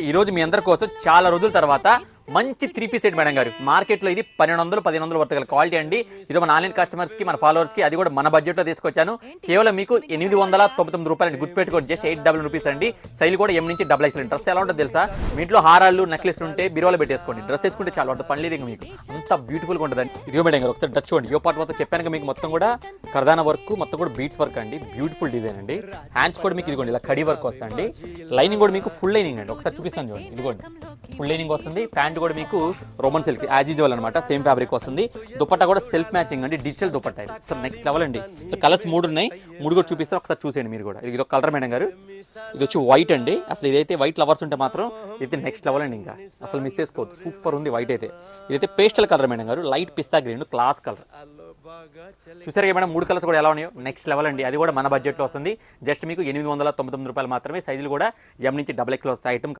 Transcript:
ఈ రోజు మీ అందరి కోసం చాలా రోజుల తర్వాత మంచి 3 పీస్ సెట్ మేడం గారు. మార్కెట్లో ఇది 1200 వర్త్ గల క్వాలిటీ అండి. ఇది మన ఆన్లైన్ కస్టమర్స్ కి మన ఫాలోవర్స్ కి అది కూడా మన బడ్జెట్ లో తీసుకొచ్చాను. కేవలం మీకు 899 రూపాయలు గుర్తుపెట్టుకోండి. జస్ట్ 800 రూపీస్ అండి. సైజ్ కూడా M నుంచి XXL. డ్రెస్ ఎలా ఉంటుంది తెలుసా? మీ ఇంట్లో హారాలు నెక్లెస్ ఉంటే బీరువాలో పెట్టేసుకోండి. డ్రెస్ వేసుకుంటే చాలా వాటి పని లేదు మీకు, అంత బ్యూటిఫుల్ గా ఉంటుంది. ఇదిగో మేడం గారు ఒకసారి టచ్ చూడండి. ఈ పార్ట్ మొత్తం చెప్పాను మీకు, మొత్తం కూడా కర్దానా వర్క్, మొత్తం కూడా బీట్స్ వర్క్ అండి. బ్యూటిఫుల్ డిజైన్ అండి. హ్యాండ్స్ కూడా మీకు ఇదిగోండి ఇలా కడి వర్క్ వస్తుంది. లైనింగ్ కూడా మీకు ఫుల్ లైనింగ్ అండి. ఒకసారి చూపిస్తాను చూడండి. ఇదిగోండి ఫుల్ లైనింగ్ వస్తుంది. ప్యాంట్ కూడా మీకు రోమన్ సిల్క్ యాజ్ యూజువల్ అనమాట, సేమ్ ఫ్యాబ్రిక్ వస్తుంది. దుపట్టా కూడా సెల్ఫ్ మ్యాచింగ్ అండి, digital dupatta. So next level అండి. సో కలర్స్ 3 ఉన్నాయి, 3 కూడా చూపిస్తారు. ఒకసారి చూసేయండి మీరు కూడా. ఇది ఒక కలర్ మేడం గారు, ఇది వచ్చి వైట్ అండి. అసలు ఇదైతే వైట్ లవర్స్ ఉంటే మాత్రం ఇది నెక్స్ట్ లెవెల్ అండి. ఇంకా అసలు మిస్ చేసుకోవద్దు, సూపర్ ఉంది వైట్ అయితే. ఇదైతే పేస్టల్ కలర్ మేడం గారు, లైట్ పిస్తా గ్రీన్, క్లాస్ కలర్. చూసారు కదా మేడం, 3 కలర్స్ కూడా ఎలా ఉన్నాయో, నెక్స్ట్ లెవెల్ అండి. అది కూడా మన బడ్జెట్లో వస్తుంది. జస్ట్ మీకు 899 రూపాయలు మాత్రమే. సైజులు కూడా M నుంచి XXL వస్తాయి. ఐటమ్